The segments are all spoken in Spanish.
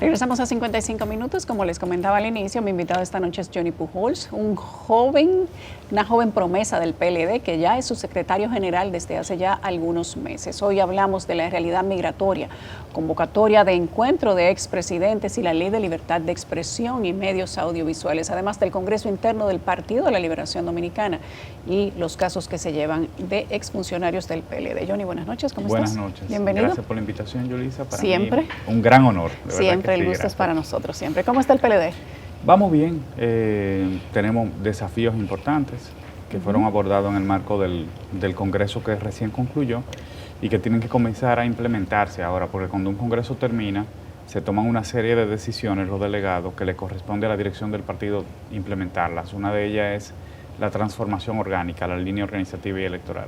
Regresamos a 55 minutos. Como les comentaba al inicio, mi invitado esta noche es Johnny Pujols, una joven promesa del PLD que ya es su secretario general desde hace ya algunos meses. Hoy hablamos de la realidad migratoria, convocatoria de encuentro de expresidentes y la ley de libertad de expresión y medios audiovisuales, además del Congreso interno del Partido de la Liberación Dominicana y los casos que se llevan de exfuncionarios del PLD. Johnny, buenas noches, ¿cómo estás? Buenas noches. Bienvenido. Gracias por la invitación, Yulisa. Para siempre. mí, un gran honor. Siempre el gusto es para nosotros, siempre. ¿Cómo está el PLD? Vamos bien. Tenemos desafíos importantes que fueron abordados en el marco del Congreso que recién concluyó y que tienen que comenzar a implementarse ahora, porque cuando un Congreso termina, se toman una serie de decisiones los delegados que le corresponde a la dirección del partido implementarlas. Una de ellas es la transformación orgánica, la línea organizativa y electoral.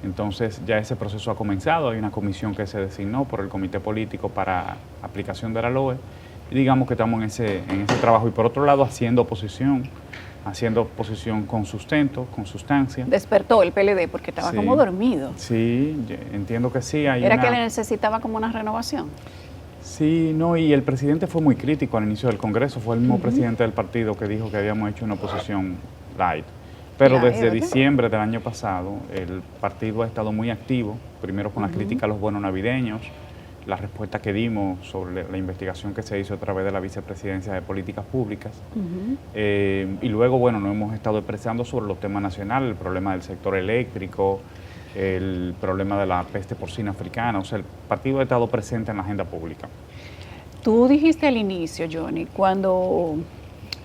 Entonces ya ese proceso ha comenzado, hay una comisión que se designó por el Comité Político para aplicación de la LOE y digamos que estamos en ese trabajo y por otro lado haciendo oposición con sustento, con sustancia. Despertó el PLD porque estaba como dormido. Sí, entiendo que sí. ¿Era que le necesitaba como una renovación? Sí, no, y el presidente fue muy crítico al inicio del Congreso, fue el mismo presidente del partido que dijo que habíamos hecho una oposición light. Pero desde diciembre del año pasado, el partido ha estado muy activo, primero con la crítica a los bonos navideños, la respuesta que dimos sobre la investigación que se hizo a través de la Vicepresidencia de Políticas Públicas, y luego, bueno, nos hemos estado expresando sobre los temas nacionales, el problema del sector eléctrico, el problema de la peste porcina africana, o sea, el partido ha estado presente en la agenda pública. Tú dijiste al inicio, Johnny, cuando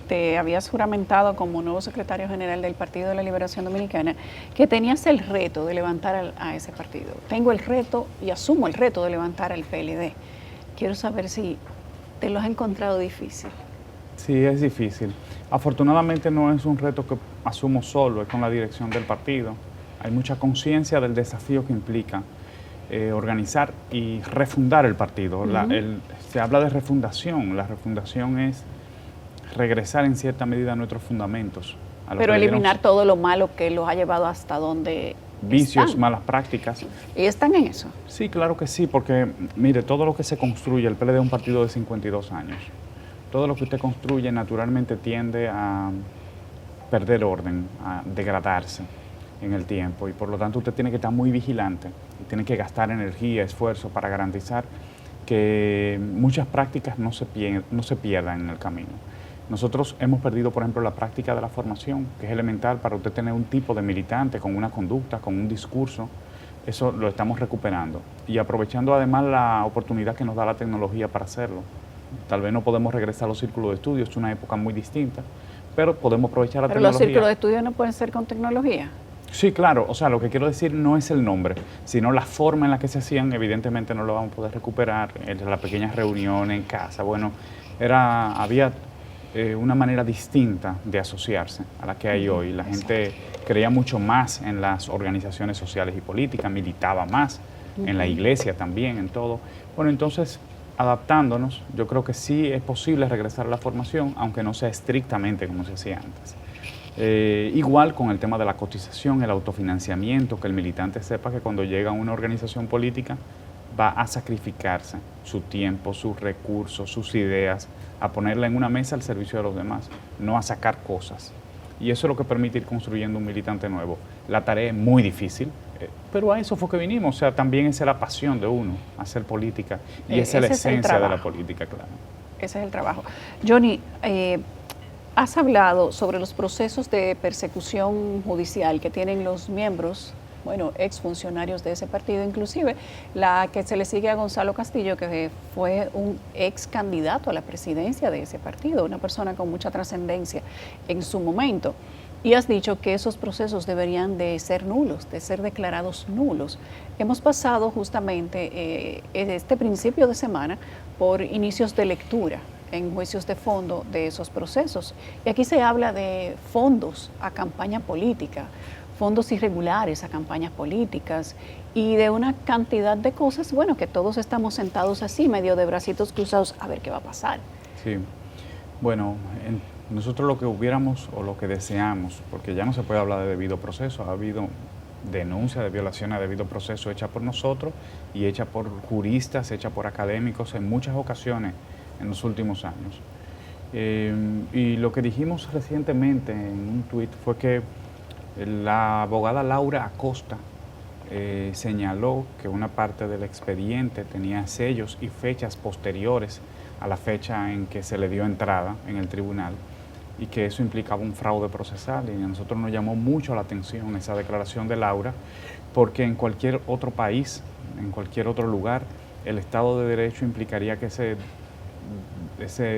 te habías juramentado como nuevo secretario general del Partido de la Liberación Dominicana, que tenías el reto de levantar a ese partido. Tengo el reto y asumo el reto de levantar al PLD. Quiero saber si te lo has encontrado difícil. Sí, es difícil. Afortunadamente no es un reto que asumo solo, es con la dirección del partido. Hay mucha conciencia del desafío que implica organizar y refundar el partido. Se habla de refundación. La refundación es regresar en cierta medida a nuestros fundamentos. Pero eliminar todo lo malo que los ha llevado hasta donde vicios, están. Malas prácticas. ¿Y están en eso? Sí, claro que sí, porque mire, todo lo que se construye, el PLD es un partido de 52 años. Todo lo que usted construye naturalmente tiende a perder orden, a degradarse en el tiempo y por lo tanto usted tiene que estar muy vigilante y tiene que gastar energía, esfuerzo para garantizar que muchas prácticas no se pierdan en el camino. Nosotros hemos perdido, por ejemplo, la práctica de la formación, que es elemental para usted tener un tipo de militante con una conducta, con un discurso. Eso lo estamos recuperando y aprovechando además la oportunidad que nos da la tecnología para hacerlo. Tal vez no podemos regresar a los círculos de estudio, es una época muy distinta, pero podemos aprovechar la tecnología. ¿Pero los círculos de estudio no pueden ser con tecnología? Sí, claro, o sea, lo que quiero decir no es el nombre, sino la forma en la que se hacían, evidentemente no lo vamos a poder recuperar, las pequeñas reuniones en casa, bueno, había una manera distinta de asociarse a la que hay hoy. La gente creía mucho más en las organizaciones sociales y políticas, militaba más en la iglesia también, en todo. Bueno, entonces, adaptándonos, yo creo que sí es posible regresar a la formación, aunque no sea estrictamente como se hacía antes. Igual con el tema de la cotización, el autofinanciamiento, que el militante sepa que cuando llega a una organización política va a sacrificarse su tiempo, sus recursos, sus ideas, a ponerla en una mesa al servicio de los demás, no a sacar cosas. Y eso es lo que permite ir construyendo un militante nuevo. La tarea es muy difícil, pero a eso fue que vinimos. O sea, también esa es la pasión de uno, hacer política. Y esa es la esencia de la política, claro. Ese es el trabajo. Johnny, has hablado sobre los procesos de persecución judicial que tienen los miembros, exfuncionarios de ese partido, inclusive la que se le sigue a Gonzalo Castillo, que fue un ex candidato a la presidencia de ese partido, una persona con mucha trascendencia en su momento. Y has dicho que esos procesos deberían de ser nulos, de ser declarados nulos. Hemos pasado justamente este principio de semana por inicios de lectura en juicios de fondo de esos procesos. Y aquí se habla de fondos a campaña política, fondos irregulares a campañas políticas y de una cantidad de cosas, que todos estamos sentados así, medio de bracitos cruzados, a ver qué va a pasar. Sí, bueno, nosotros lo que hubiéramos o lo que deseamos, porque ya no se puede hablar de debido proceso, ha habido denuncia de violación a debido proceso hecha por nosotros y hecha por juristas, hecha por académicos en muchas ocasiones. en los últimos años. Y lo que dijimos recientemente en un tuit fue que la abogada Laura Acosta señaló que una parte del expediente tenía sellos y fechas posteriores a la fecha en que se le dio entrada en el tribunal y que eso implicaba un fraude procesal, y a nosotros nos llamó mucho la atención esa declaración de Laura, porque en cualquier otro país, en cualquier otro lugar, el Estado de Derecho implicaría que ese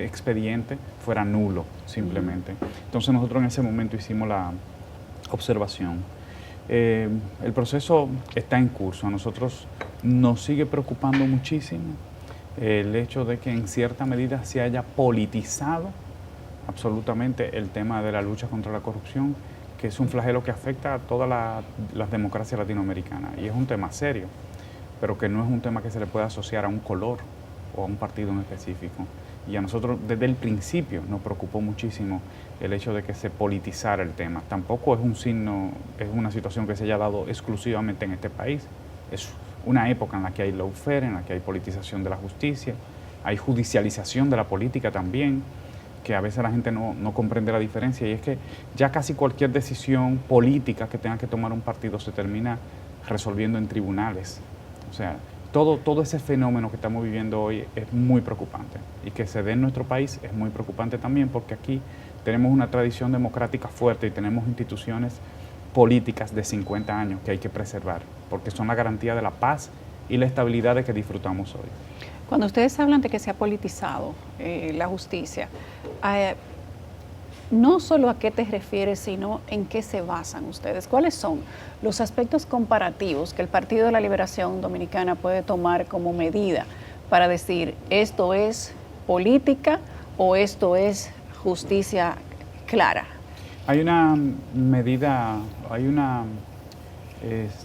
expediente fuera nulo, simplemente. Entonces nosotros en ese momento hicimos la observación. El proceso está en curso. A nosotros nos sigue preocupando muchísimo el hecho de que en cierta medida se haya politizado absolutamente el tema de la lucha contra la corrupción, que es un flagelo que afecta a todas las democracias latinoamericanas, y es un tema serio, pero que no es un tema que se le pueda asociar a un color o a un partido en específico. Y a nosotros desde el principio nos preocupó muchísimo el hecho de que se politizara el tema. Tampoco es un signo, es una situación que se haya dado exclusivamente en este país. Es una época en la que hay lawfare, en la que hay politización de la justicia, hay judicialización de la política también, que a veces la gente no comprende la diferencia, y es que ya casi cualquier decisión política que tenga que tomar un partido se termina resolviendo en tribunales. O sea, todo ese fenómeno que estamos viviendo hoy es muy preocupante, y que se dé en nuestro país es muy preocupante también, porque aquí tenemos una tradición democrática fuerte y tenemos instituciones políticas de 50 años que hay que preservar, porque son la garantía de la paz y la estabilidad de que disfrutamos hoy. Cuando ustedes hablan de que se ha politizado la justicia, no solo a qué te refieres, sino en qué se basan ustedes. ¿Cuáles son los aspectos comparativos que el Partido de la Liberación Dominicana puede tomar como medida para decir esto es política o esto es justicia clara? Hay una medida, hay una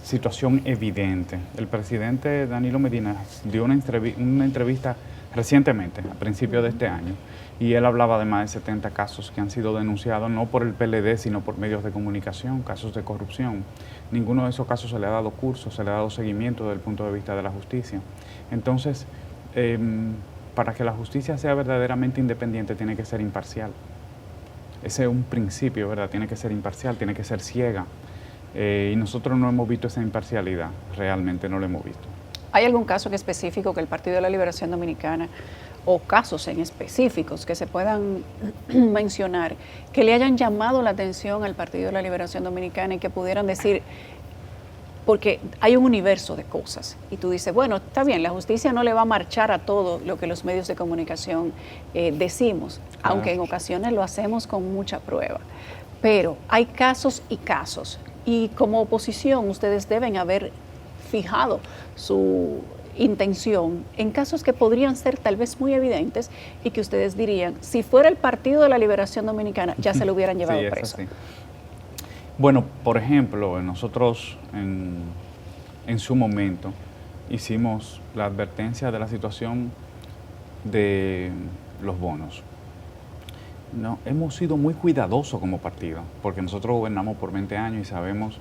situación evidente. El presidente Danilo Medina dio una entrevista recientemente, a principios de este año, y él hablaba de más de 70 casos que han sido denunciados no por el PLD, sino por medios de comunicación, casos de corrupción. Ninguno de esos casos se le ha dado curso, se le ha dado seguimiento desde el punto de vista de la justicia. Entonces, para que la justicia sea verdaderamente independiente, tiene que ser imparcial. Ese es un principio, ¿verdad? Tiene que ser imparcial, tiene que ser ciega. Y nosotros no hemos visto esa imparcialidad, realmente no lo hemos visto. ¿Hay algún caso en específico que el Partido de la Liberación Dominicana, o casos en específicos que se puedan mencionar, que le hayan llamado la atención al Partido de la Liberación Dominicana y que pudieran decir, porque hay un universo de cosas, y tú dices, bueno, está bien, la justicia no le va a marchar a todo lo que los medios de comunicación decimos, aunque en ocasiones lo hacemos con mucha prueba, pero hay casos y casos, y como oposición ustedes deben haber fijado su intención en casos que podrían ser tal vez muy evidentes y que ustedes dirían, si fuera el Partido de la Liberación Dominicana, ya se lo hubieran llevado sí, preso. Sí. Bueno, por ejemplo, nosotros en su momento hicimos la advertencia de la situación de los bonos. No, hemos sido muy cuidadosos como partido, porque nosotros gobernamos por 20 años y sabemos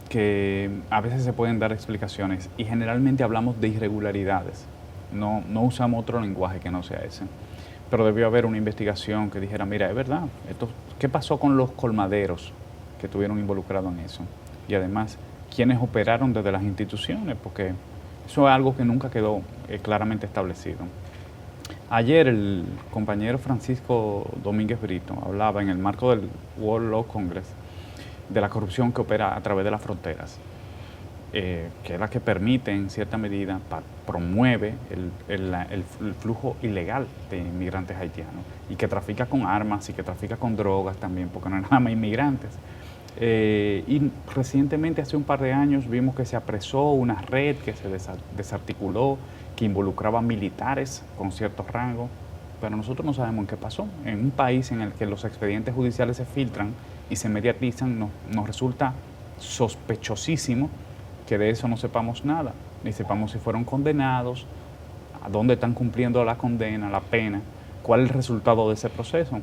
que a veces se pueden dar explicaciones, y generalmente hablamos de irregularidades, no usamos otro lenguaje que no sea ese. Pero debió haber una investigación que dijera, mira, es verdad, ¿qué pasó con los colmaderos que estuvieron involucrados en eso? Y además, ¿quiénes operaron desde las instituciones? Porque eso es algo que nunca quedó claramente establecido. Ayer el compañero Francisco Domínguez Brito hablaba en el marco del World Law Congress de la corrupción que opera a través de las fronteras, que es la que permite en cierta medida, promueve el flujo ilegal de inmigrantes haitianos, y que trafica con armas y que trafica con drogas también, porque no es nada más inmigrantes. Y recientemente, hace un par de años, vimos que se apresó una red que se desarticuló, que involucraba militares con ciertos rangos, pero nosotros no sabemos en qué pasó. En un país en el que los expedientes judiciales se filtran y se mediatizan, nos resulta sospechosísimo que de eso no sepamos nada, ni sepamos si fueron condenados, a dónde están cumpliendo la condena, la pena, cuál es el resultado de ese proceso.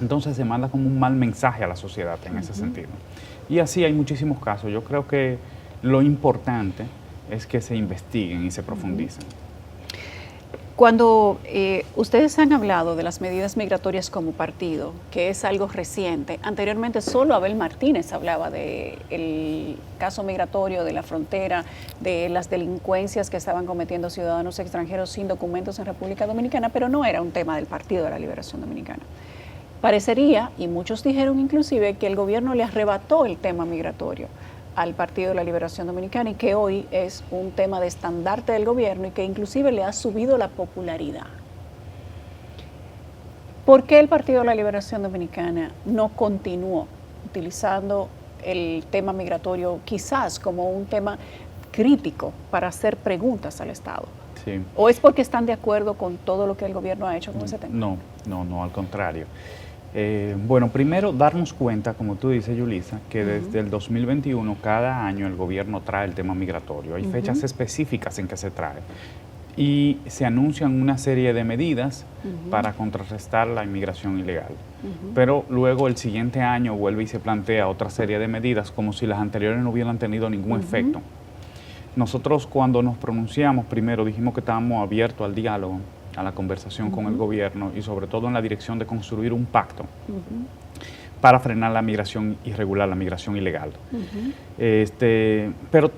Entonces se manda como un mal mensaje a la sociedad en ese sentido. Y así hay muchísimos casos. Yo creo que lo importante es que se investiguen y se profundicen. Cuando ustedes han hablado de las medidas migratorias como partido, que es algo reciente, anteriormente solo Abel Martínez hablaba del caso migratorio, de la frontera, de las delincuencias que estaban cometiendo ciudadanos extranjeros sin documentos en República Dominicana, pero no era un tema del Partido de la Liberación Dominicana. Parecería, y muchos dijeron inclusive, que el gobierno le arrebató el tema migratorio al Partido de la Liberación Dominicana y que hoy es un tema de estandarte del gobierno y que inclusive le ha subido la popularidad. ¿Por qué el Partido de la Liberación Dominicana no continuó utilizando el tema migratorio quizás como un tema crítico para hacer preguntas al Estado? Sí. ¿O es porque están de acuerdo con todo lo que el gobierno ha hecho con ese tema? No, al contrario. Bueno, primero darnos cuenta, como tú dices, Yulisa, que desde el 2021 cada año el gobierno trae el tema migratorio. Hay fechas específicas en que se trae y se anuncian una serie de medidas para contrarrestar la inmigración ilegal. Pero luego el siguiente año vuelve y se plantea otra serie de medidas como si las anteriores no hubieran tenido ningún efecto. Nosotros cuando nos pronunciamos primero dijimos que estábamos abiertos al diálogo, a la conversación con el gobierno y sobre todo en la dirección de construir un pacto para frenar la migración irregular, la migración ilegal. Pero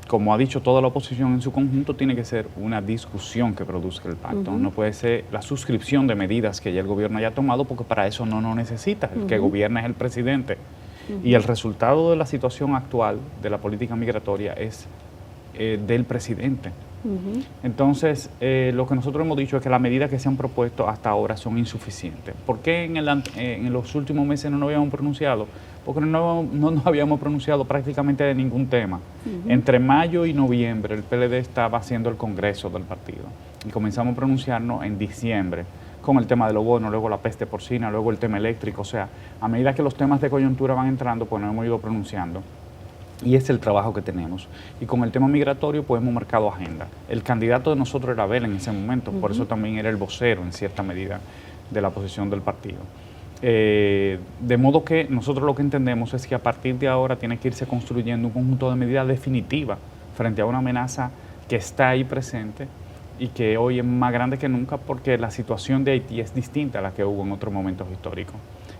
como ha dicho toda la oposición en su conjunto, tiene que ser una discusión que produzca el pacto. No puede ser la suscripción de medidas que ya el gobierno haya tomado, porque para eso no necesita. El que gobierna es el presidente. Y el resultado de la situación actual de la política migratoria es del presidente. Entonces, lo que nosotros hemos dicho es que las medidas que se han propuesto hasta ahora son insuficientes. ¿Por qué en los últimos meses no nos habíamos pronunciado? Porque no nos habíamos pronunciado prácticamente de ningún tema. Entre mayo y noviembre el PLD estaba haciendo el congreso del partido y comenzamos a pronunciarnos en diciembre con el tema de los bonos, luego la peste porcina, luego el tema eléctrico. O sea, a medida que los temas de coyuntura van entrando, pues nos hemos ido pronunciando. Y es el trabajo que tenemos. Y con el tema migratorio, pues hemos marcado agenda. El candidato de nosotros era Abel en ese momento, por eso también era el vocero, en cierta medida, de la posición del partido. De modo que nosotros lo que entendemos es que a partir de ahora tiene que irse construyendo un conjunto de medidas definitivas frente a una amenaza que está ahí presente y que hoy es más grande que nunca porque la situación de Haití es distinta a la que hubo en otros momentos históricos.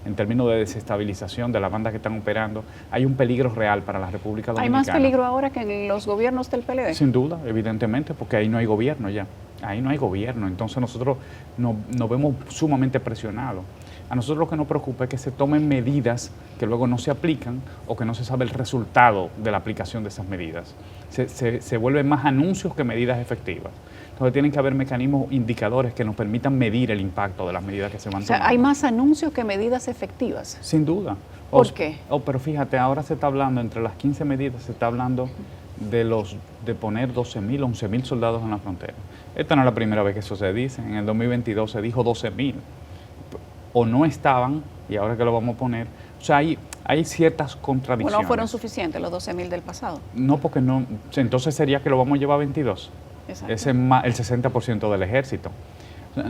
En términos de desestabilización de las bandas que están operando, hay un peligro real para la República Dominicana. ¿Hay más peligro ahora que en los gobiernos del PLD? Sin duda, evidentemente, porque ahí no hay gobierno ya. Ahí no hay gobierno, entonces nosotros nos vemos sumamente presionados. A nosotros lo que nos preocupa es que se tomen medidas que luego no se aplican o que no se sabe el resultado de la aplicación de esas medidas. Se vuelven más anuncios que medidas efectivas. Entonces tienen que haber mecanismos indicadores que nos permitan medir el impacto de las medidas que se van tomando. O sea, hay más anuncios que medidas efectivas. Sin duda. ¿Por qué? Pero fíjate, ahora se está hablando, entre las 15 medidas, se está hablando de poner 12.000, 11.000 soldados en la frontera. Esta no es la primera vez que eso se dice. En el 2022 se dijo 12.000. O no estaban, y ahora que lo vamos a poner. O sea, hay ciertas contradicciones. ¿O no fueron suficientes los 12.000 del pasado? No, porque no. Entonces sería que lo vamos a llevar a 22. Exacto. Ese es el 60% del ejército. O sea,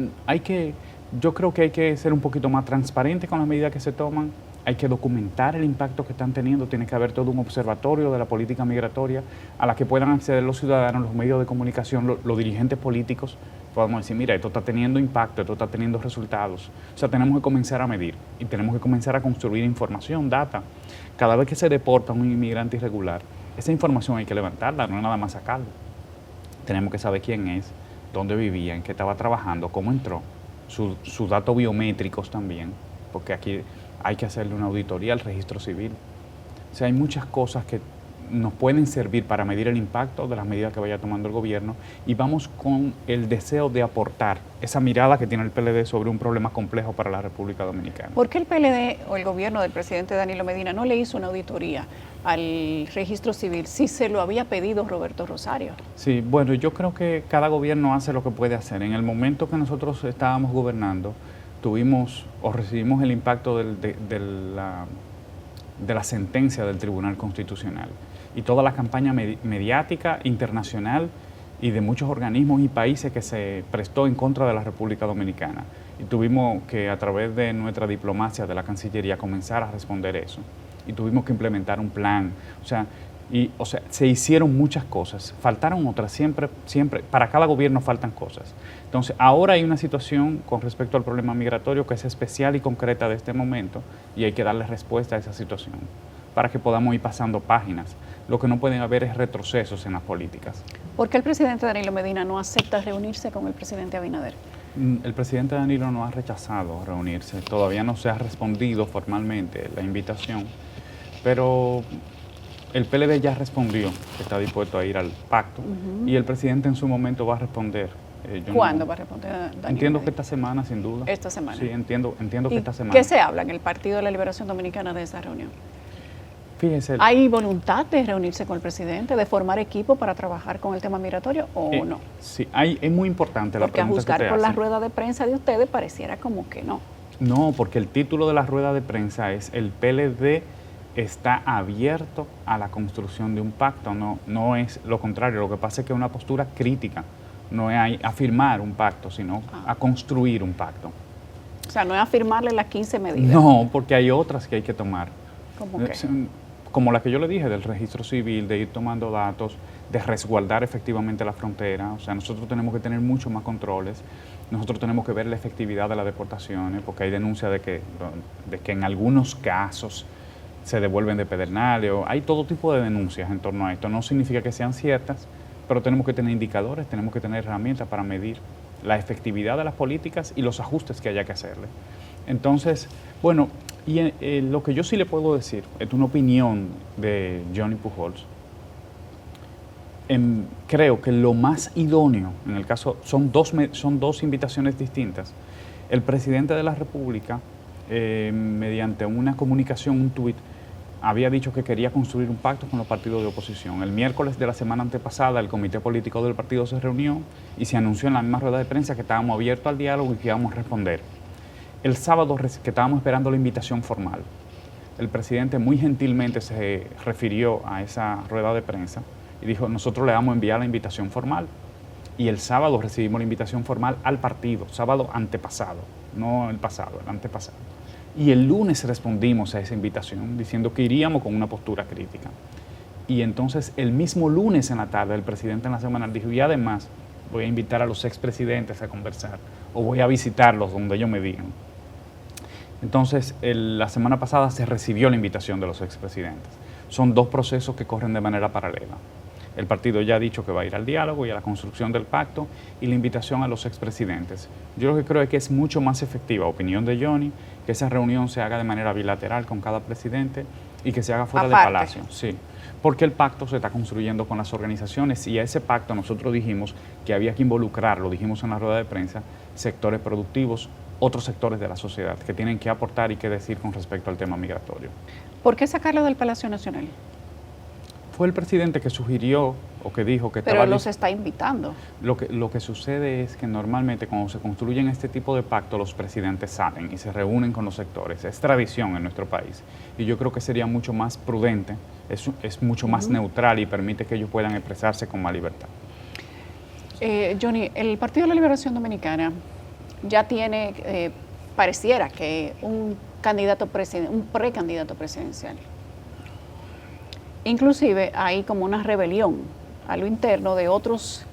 yo creo que hay que ser un poquito más transparente con las medidas que se toman. Hay que documentar el impacto que están teniendo. Tiene que haber todo un observatorio de la política migratoria a la que puedan acceder los ciudadanos, los medios de comunicación, los dirigentes políticos. Podemos decir, mira, esto está teniendo impacto, esto está teniendo resultados. O sea, tenemos que comenzar a medir y tenemos que comenzar a construir información, data. Cada vez que se deporta un inmigrante irregular, esa información hay que levantarla, no es nada más sacarla. Tenemos que saber quién es, dónde vivía, en qué estaba trabajando, cómo entró, sus datos biométricos también, porque aquí hay que hacerle una auditoría al registro civil. O sea, hay muchas cosas que nos pueden servir para medir el impacto de las medidas que vaya tomando el gobierno y vamos con el deseo de aportar esa mirada que tiene el PLD sobre un problema complejo para la República Dominicana. ¿Por qué el PLD o el gobierno del presidente Danilo Medina no le hizo una auditoría al registro civil si se lo había pedido Roberto Rosario? Sí, bueno, yo creo que cada gobierno hace lo que puede hacer. En el momento que nosotros estábamos gobernando, recibimos el impacto de la sentencia del Tribunal Constitucional y toda la campaña mediática internacional y de muchos organismos y países que se prestó en contra de la República Dominicana. Y tuvimos que, a través de nuestra diplomacia de la Cancillería, comenzar a responder eso. Y tuvimos que implementar un plan. O sea, Y, o sea, se hicieron muchas cosas, faltaron otras, siempre, para cada gobierno faltan cosas. Entonces, ahora hay una situación con respecto al problema migratorio que es especial y concreta de este momento y hay que darle respuesta a esa situación para que podamos ir pasando páginas. Lo que no pueden haber es retrocesos en las políticas. ¿Por qué el presidente Danilo Medina no acepta reunirse con el presidente Abinader? El presidente Danilo no ha rechazado reunirse, todavía no se ha respondido formalmente la invitación, pero el PLD ya respondió que está dispuesto a ir al pacto y el presidente en su momento va a responder. ¿Cuándo va a responder Danilo? Entiendo que esta semana, sin duda. Esta semana. Sí, entiendo que esta semana. ¿Qué se habla en el Partido de la Liberación Dominicana de esa reunión? Fíjese. ¿Hay voluntad de reunirse con el presidente, de formar equipo para trabajar con el tema migratorio o no? Sí, es muy importante la pregunta que usted hace. Porque a juzgar por la rueda de prensa de ustedes pareciera como que no. No, porque el título de la rueda de prensa es el PLD está abierto a la construcción de un pacto, no es lo contrario, lo que pasa es que es una postura crítica, no es a firmar un pacto, sino a construir un pacto. O sea, no es a firmarle las 15 medidas. No, porque hay otras que hay que tomar. ¿Cómo qué? Como la que yo le dije, del registro civil, de ir tomando datos, de resguardar efectivamente la frontera. O sea, nosotros tenemos que tener mucho más controles. Nosotros tenemos que ver la efectividad de las deportaciones, porque hay denuncias de que en algunos casos se devuelven de Pedernales, o hay todo tipo de denuncias en torno a esto. No significa que sean ciertas, pero tenemos que tener indicadores, tenemos que tener herramientas para medir la efectividad de las políticas y los ajustes que haya que hacerle. Entonces, bueno, y lo que yo sí le puedo decir, es una opinión de Johnny Pujols, creo que lo más idóneo, en el caso, son dos invitaciones distintas. El presidente de la República, mediante una comunicación, un tuit, había dicho que quería construir un pacto con los partidos de oposición. El miércoles de la semana antepasada, el comité político del partido se reunió y se anunció en la misma rueda de prensa que estábamos abiertos al diálogo y que íbamos a responder. El sábado, que estábamos esperando la invitación formal, el presidente muy gentilmente se refirió a esa rueda de prensa y dijo, nosotros le vamos a enviar la invitación formal. Y el sábado recibimos la invitación formal al partido, sábado antepasado, no el pasado, el antepasado. Y el lunes respondimos a esa invitación diciendo que iríamos con una postura crítica. Y entonces el mismo lunes en la tarde, el presidente en la semana dijo, y además voy a invitar a los expresidentes a conversar o voy a visitarlos donde ellos me digan. Entonces, la semana pasada se recibió la invitación de los expresidentes. Son dos procesos que corren de manera paralela. El partido ya ha dicho que va a ir al diálogo y a la construcción del pacto y la invitación a los expresidentes. Yo lo que creo es que es mucho más efectiva, opinión de Johnny, que esa reunión se haga de manera bilateral con cada presidente y que se haga fuera de Palacio. Sí, porque el pacto se está construyendo con las organizaciones y a ese pacto nosotros dijimos que había que involucrar, lo dijimos en la rueda de prensa, sectores productivos, otros sectores de la sociedad que tienen que aportar y que decir con respecto al tema migratorio. ¿Por qué sacarlo del Palacio Nacional? Fue el presidente que sugirió o que dijo que pero estaba... Pero los está invitando. Lo que sucede es que normalmente cuando se construyen este tipo de pactos los presidentes salen y se reúnen con los sectores. Es tradición en nuestro país y yo creo que sería mucho más prudente, es mucho más neutral y permite que ellos puedan expresarse con más libertad. Johnny, el Partido de la Liberación Dominicana ya tiene, pareciera que un precandidato presidencial. Inclusive hay como una rebelión a lo interno de otros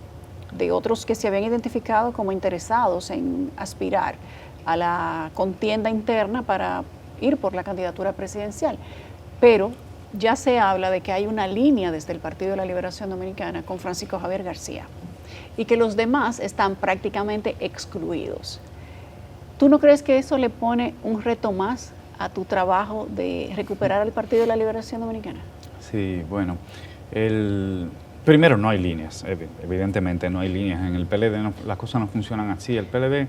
que se habían identificado como interesados en aspirar a la contienda interna para ir por la candidatura presidencial. Pero ya se habla de que hay una línea desde el Partido de la Liberación Dominicana con Francisco Javier García y que los demás están prácticamente excluidos. ¿Tú no crees que eso le pone un reto más a tu trabajo de recuperar al Partido de la Liberación Dominicana? Sí, bueno, primero no hay líneas, evidentemente no hay líneas. En el PLD las cosas no funcionan así. El PLD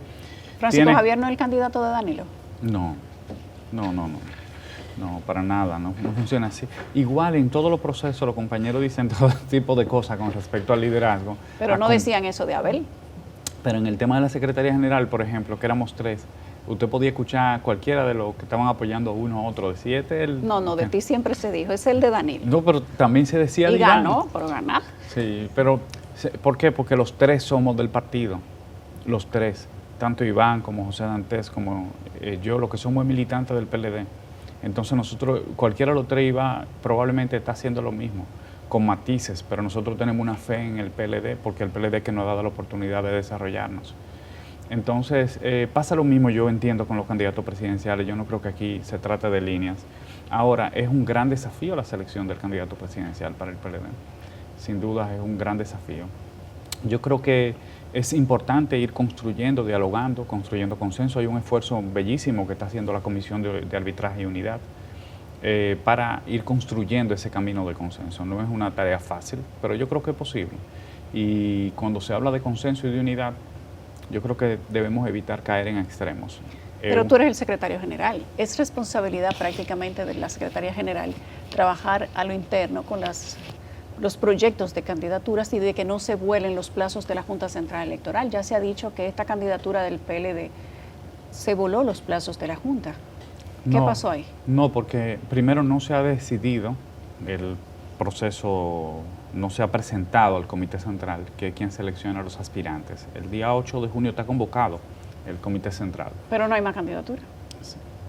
¿Francisco Javier no es el candidato de Danilo? No, para nada, no funciona así. Igual en todos los procesos los compañeros dicen todo tipo de cosas con respecto al liderazgo. Pero no decían eso de Abel. Pero en el tema de la Secretaría General, por ejemplo, que éramos 3, usted podía escuchar a cualquiera de los que estaban apoyando a uno u otro. Decía, No, de ti siempre se dijo, es el de Danilo. No, pero también se decía de Iván. Y ganó, pero ganar. Sí, pero ¿por qué? Porque los 3 somos del partido, los 3, tanto Iván como José Dantes, como yo, lo que somos militantes del PLD. Entonces nosotros, cualquiera de los 3 probablemente está haciendo lo mismo. con matices, pero nosotros tenemos una fe en el PLD, porque el PLD que nos ha dado la oportunidad de desarrollarnos. Entonces, pasa lo mismo, yo entiendo, con los candidatos presidenciales. Yo no creo que aquí se trate de líneas. Ahora, es un gran desafío la selección del candidato presidencial para el PLD. Sin duda es un gran desafío. Yo creo que es importante ir construyendo, dialogando, construyendo consenso. Hay un esfuerzo bellísimo que está haciendo la Comisión de Arbitraje y Unidad para ir construyendo ese camino de consenso. No es una tarea fácil, pero yo creo que es posible. Y cuando se habla de consenso y de unidad, yo creo que debemos evitar caer en extremos. Pero tú eres el secretario general. Es responsabilidad prácticamente de la secretaria general trabajar a lo interno con los proyectos de candidaturas y de que no se vuelen los plazos de la Junta Central Electoral. Ya se ha dicho que esta candidatura del PLD se voló los plazos de la Junta. ¿Qué pasó ahí? No, porque primero no se ha decidido, el proceso no se ha presentado al Comité Central, que es quien selecciona a los aspirantes. El día 8 de junio está convocado el Comité Central. Pero no hay más candidatura.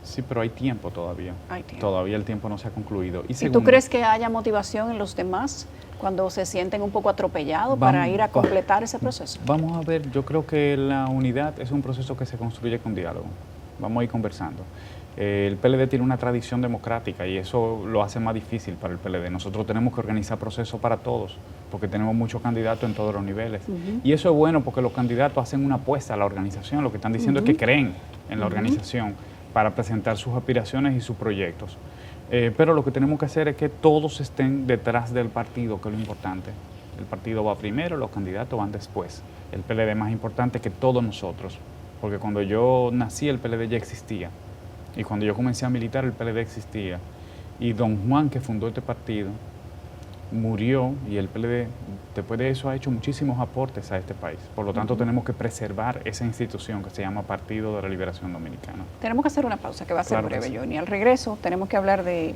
Sí, pero hay tiempo todavía. Hay tiempo. Todavía el tiempo no se ha concluido. ¿Y tú crees que haya motivación en los demás cuando se sienten un poco atropellados para ir a completar ese proceso? Vamos a ver, yo creo que la unidad es un proceso que se construye con diálogo. Vamos a ir conversando. El PLD tiene una tradición democrática y eso lo hace más difícil para el PLD. Nosotros tenemos que organizar procesos para todos, porque tenemos muchos candidatos en todos los niveles. Y eso es bueno porque los candidatos hacen una apuesta a la organización. Lo que están diciendo es que creen en la organización para presentar sus aspiraciones y sus proyectos. Pero lo que tenemos que hacer es que todos estén detrás del partido, que es lo importante. El partido va primero, los candidatos van después. El PLD es más importante que todos nosotros, porque cuando yo nací el PLD ya existía. Y cuando yo comencé a militar, el PLD existía. Y don Juan, que fundó este partido, murió y el PLD, después de eso, ha hecho muchísimos aportes a este país. Por lo tanto, tenemos que preservar esa institución que se llama Partido de la Liberación Dominicana. Tenemos que hacer una pausa, que va a ser breve, Johnny. Al regreso, tenemos que hablar de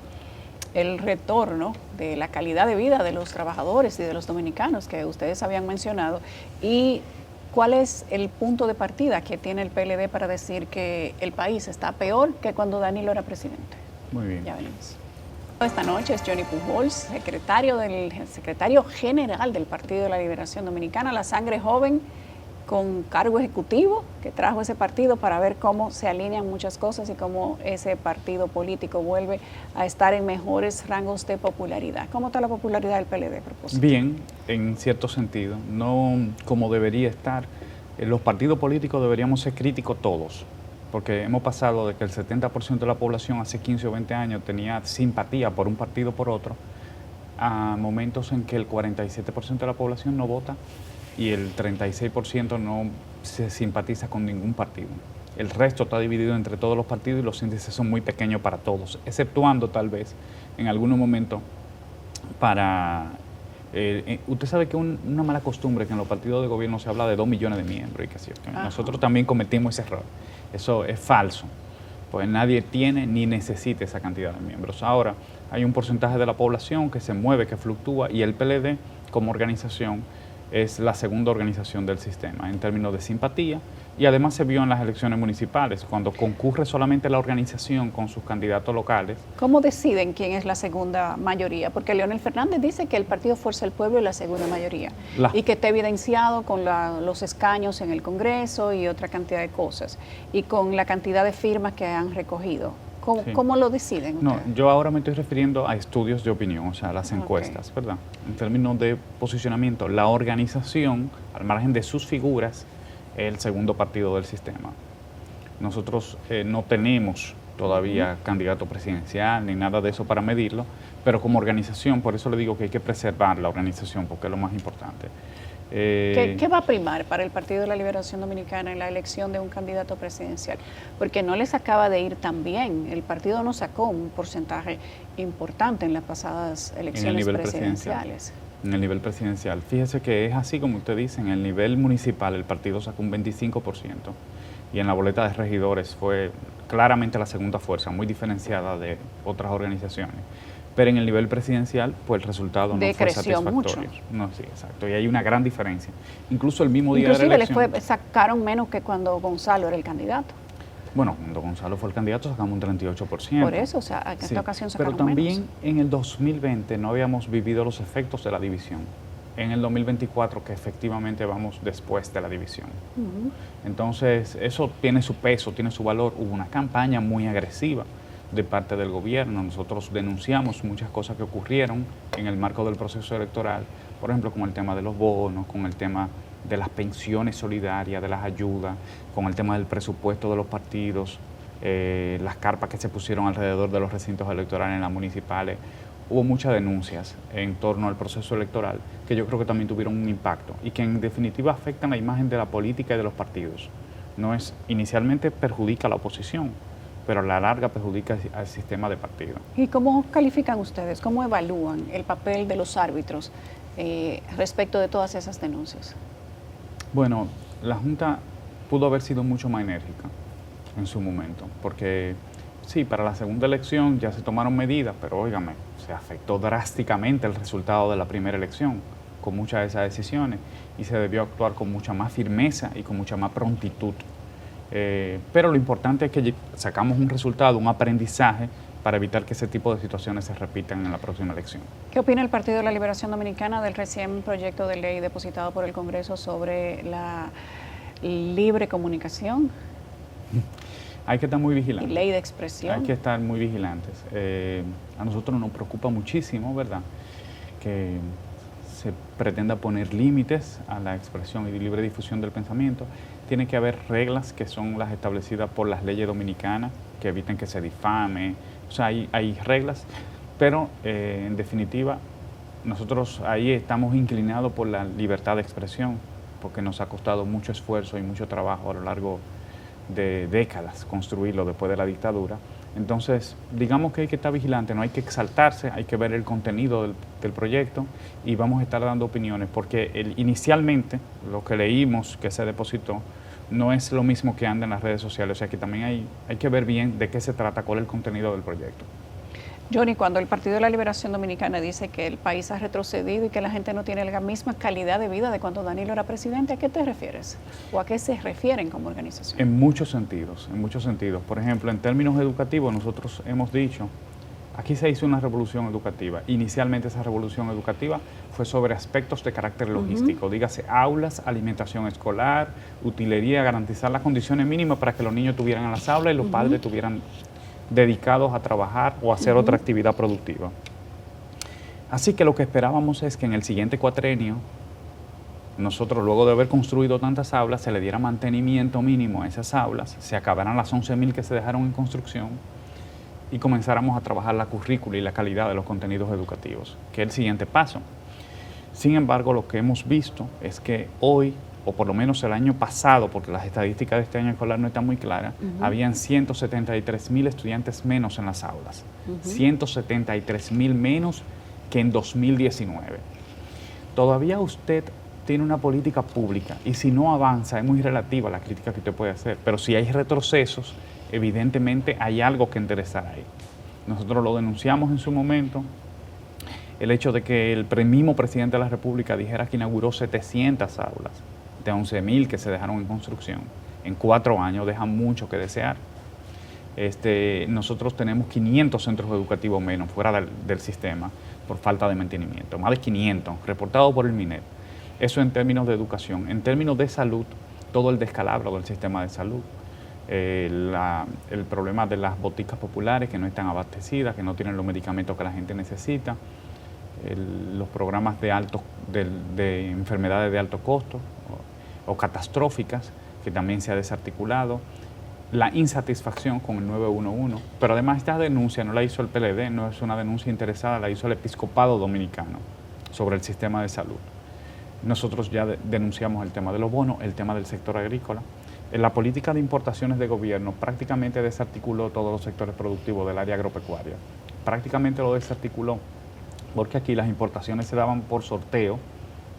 el retorno de la calidad de vida de los trabajadores y de los dominicanos que ustedes habían mencionado. Y ¿cuál es el punto de partida que tiene el PLD para decir que el país está peor que cuando Danilo era presidente? Muy bien. Ya venimos. Esta noche es Johnny Pujols, secretario general del Partido de la Liberación Dominicana, la sangre joven con cargo ejecutivo que trajo ese partido para ver cómo se alinean muchas cosas y cómo ese partido político vuelve a estar en mejores rangos de popularidad. ¿Cómo está la popularidad del PLD a propósito? Bien, en cierto sentido, no como debería estar. Los partidos políticos deberíamos ser críticos todos, porque hemos pasado de que el 70% de la población hace 15 o 20 años tenía simpatía por un partido o por otro, a momentos en que el 47% de la población no vota y el 36% no se simpatiza con ningún partido. El resto está dividido entre todos los partidos y los índices son muy pequeños para todos, exceptuando tal vez en algunos momentos para... usted sabe que una mala costumbre que en los partidos de gobierno se habla de 2 millones de miembros y que sí, nosotros también cometimos ese error. Eso es falso, pues nadie tiene ni necesita esa cantidad de miembros. Ahora, hay un porcentaje de la población que se mueve, que fluctúa, y el PLD como organización es la segunda organización del sistema en términos de simpatía, y además se vio en las elecciones municipales, cuando concurre solamente la organización con sus candidatos locales. ¿Cómo deciden quién es la segunda mayoría? Porque Leonel Fernández dice que el partido Fuerza del Pueblo es la segunda mayoría y que está evidenciado con los escaños en el Congreso y otra cantidad de cosas, y con la cantidad de firmas que han recogido. ¿Cómo lo deciden ustedes? No, yo ahora me estoy refiriendo a estudios de opinión, o sea, las encuestas, ¿verdad? En términos de posicionamiento, la organización, al margen de sus figuras, es el segundo partido del sistema. Nosotros no tenemos todavía candidato presidencial ni nada de eso para medirlo, pero como organización, por eso le digo que hay que preservar la organización, porque es lo más importante. ¿Qué va a primar para el Partido de la Liberación Dominicana en la elección de un candidato presidencial? Porque no les acaba de ir tan bien. El partido no sacó un porcentaje importante en las pasadas elecciones presidenciales. En el nivel presidencial. Fíjese que es así como usted dice, en el nivel municipal el partido sacó un 25% y en la boleta de regidores fue claramente la segunda fuerza, muy diferenciada de otras organizaciones. Pero en el nivel presidencial, pues el resultado no fue satisfactorio. Mucho. No, sí, exacto. Y hay una gran diferencia. Incluso el mismo día de la elección... Inclusive sacaron menos que cuando Gonzalo era el candidato. Bueno, cuando Gonzalo fue el candidato sacamos un 38%. Por eso, o sea, en esta ocasión sacaron pero también menos. en el 2020 no habíamos vivido los efectos de la división. En el 2024 que efectivamente vamos después de la división. Entonces, eso tiene su peso, tiene su valor. Hubo una campaña muy agresiva de parte del gobierno. Nosotros denunciamos muchas cosas que ocurrieron en el marco del proceso electoral, por ejemplo, con el tema de los bonos, con el tema de las pensiones solidarias, de las ayudas, con el tema del presupuesto de los partidos, las carpas que se pusieron alrededor de los recintos electorales en las municipales. Hubo muchas denuncias en torno al proceso electoral que yo creo que también tuvieron un impacto y que en definitiva afectan la imagen de la política y de los partidos. No es, inicialmente perjudica a la oposición, pero a la larga perjudica al sistema de partido. ¿Y cómo califican ustedes, cómo evalúan el papel de los árbitros respecto de todas esas denuncias? Bueno, la Junta pudo haber sido mucho más enérgica en su momento, porque sí, para la segunda elección ya se tomaron medidas, pero óigame, se afectó drásticamente el resultado de la primera elección con muchas de esas decisiones y se debió actuar con mucha más firmeza y con mucha más prontitud. Pero lo importante es que sacamos un resultado, un aprendizaje para evitar que ese tipo de situaciones se repitan en la próxima elección. ¿Qué opina el Partido de la Liberación Dominicana del recién proyecto de ley depositado por el Congreso sobre la libre comunicación? Hay que estar muy vigilantes. Y ley de expresión. Hay que estar muy vigilantes. A nosotros nos preocupa muchísimo, ¿verdad?, que se pretenda poner límites a la expresión y libre difusión del pensamiento. Tiene que haber reglas que son las establecidas por las leyes dominicanas, que eviten que se difame. O sea, hay reglas, pero en definitiva nosotros ahí estamos inclinados por la libertad de expresión, porque nos ha costado mucho esfuerzo y mucho trabajo a lo largo de décadas construirlo después de la dictadura. Entonces, digamos que hay que estar vigilante, no hay que exaltarse, hay que ver el contenido del proyecto y vamos a estar dando opiniones, porque inicialmente lo que leímos que se depositó no es lo mismo que anda en las redes sociales, o sea que también hay que ver bien de qué se trata, cuál es el contenido del proyecto. Johnny, cuando el Partido de la Liberación Dominicana dice que el país ha retrocedido y que la gente no tiene la misma calidad de vida de cuando Danilo era presidente, ¿a qué te refieres? ¿O a qué se refieren como organización? En muchos sentidos, en muchos sentidos. Por ejemplo, en términos educativos, nosotros hemos dicho, aquí se hizo una revolución educativa. Inicialmente esa revolución educativa fue sobre aspectos de carácter logístico, dígase aulas, alimentación escolar, utilería, garantizar las condiciones mínimas para que los niños tuvieran las aulas y los padres tuvieran dedicados a trabajar o a hacer otra actividad productiva. Así que lo que esperábamos es que en el siguiente cuatrenio, nosotros luego de haber construido tantas aulas, se le diera mantenimiento mínimo a esas aulas, se acabaran las 11.000 que se dejaron en construcción y comenzáramos a trabajar la currícula y la calidad de los contenidos educativos, que es el siguiente paso. Sin embargo, lo que hemos visto es que hoy, o por lo menos el año pasado, porque las estadísticas de este año escolar no están muy claras, habían 173.000 estudiantes menos en las aulas. 173.000 menos que en 2019. Todavía usted tiene una política pública y si no avanza, es muy relativa la crítica que usted puede hacer, pero si hay retrocesos, evidentemente hay algo que enderezar ahí. Nosotros lo denunciamos en su momento, el hecho de que el mismo presidente de la República dijera que inauguró 700 aulas, de 11.000 que se dejaron en construcción, en 4 años deja mucho que desear. Nosotros tenemos 500 centros educativos menos fuera del sistema por falta de mantenimiento, más de 500, reportado por el MINED. Eso en términos de educación. En términos de salud, todo el descalabro del sistema de salud. El problema de las boticas populares que no están abastecidas, que no tienen los medicamentos que la gente necesita, los programas de enfermedades de alto costo o catastróficas, que también se ha desarticulado, la insatisfacción con el 911, pero además esta denuncia no la hizo el PLD, no es una denuncia interesada, la hizo el Episcopado Dominicano sobre el sistema de salud. Nosotros ya denunciamos el tema de los bonos, el tema del sector agrícola. En la política de importaciones de gobierno prácticamente desarticuló todos los sectores productivos del área agropecuaria. Prácticamente lo desarticuló, porque aquí las importaciones se daban por sorteo,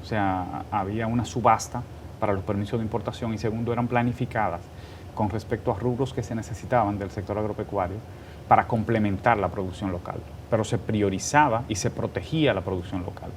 o sea, había una subasta para los permisos de importación y segundo, eran planificadas con respecto a rubros que se necesitaban del sector agropecuario para complementar la producción local, pero se priorizaba y se protegía la producción local.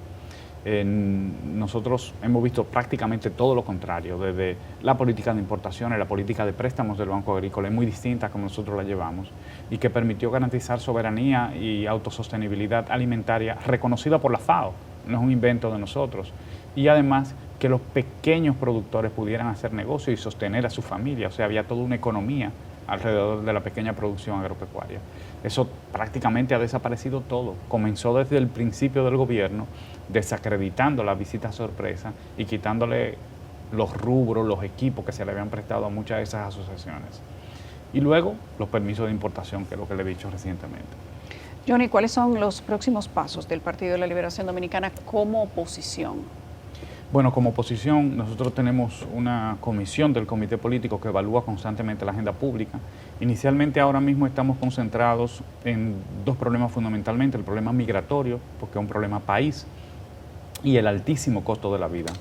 Nosotros hemos visto prácticamente todo lo contrario, desde la política de importaciones, la política de préstamos del Banco Agrícola es muy distinta como nosotros la llevamos y que permitió garantizar soberanía y autosostenibilidad alimentaria reconocida por la FAO, no es un invento de nosotros. Y además que los pequeños productores pudieran hacer negocio y sostener a su familia, o sea, había toda una economía alrededor de la pequeña producción agropecuaria. Eso prácticamente ha desaparecido todo. Comenzó desde el principio del gobierno, desacreditando la visita sorpresa y quitándole los rubros, los equipos que se le habían prestado a muchas de esas asociaciones. Y luego los permisos de importación, que es lo que le he dicho recientemente. Johnny, ¿cuáles son los próximos pasos del Partido de la Liberación Dominicana como oposición? Bueno, como oposición, nosotros tenemos una comisión del comité político que evalúa constantemente la agenda pública. Inicialmente, ahora mismo estamos concentrados en dos problemas fundamentalmente, el problema migratorio, porque es un problema país, y el altísimo costo de la vida.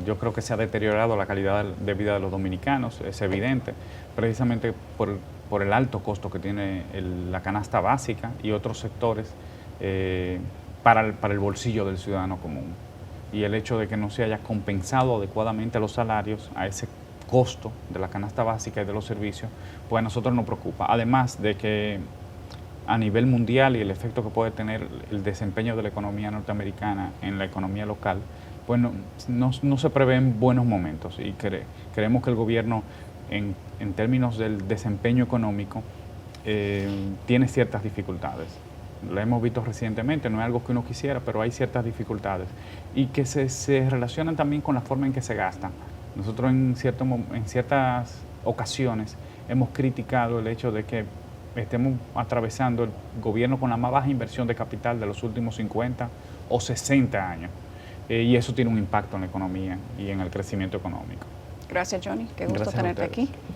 Yo creo que se ha deteriorado la calidad de vida de los dominicanos, es evidente, precisamente por el alto costo que tiene la canasta básica y otros sectores para el bolsillo del ciudadano común. Y el hecho de que no se haya compensado adecuadamente los salarios a ese costo de la canasta básica y de los servicios, pues a nosotros nos preocupa. Además de que a nivel mundial y el efecto que puede tener el desempeño de la economía norteamericana en la economía local, pues no se prevén buenos momentos y creemos que el gobierno en términos del desempeño económico tiene ciertas dificultades. Lo hemos visto recientemente, no es algo que uno quisiera, pero hay ciertas dificultades y que se relacionan también con la forma en que se gastan. Nosotros en ciertas ocasiones hemos criticado el hecho de que estemos atravesando el gobierno con la más baja inversión de capital de los últimos 50 o 60 años. Y eso tiene un impacto en la economía y en el crecimiento económico. Gracias, Johnny. Qué gusto Gracias a tenerte ustedes. aquí.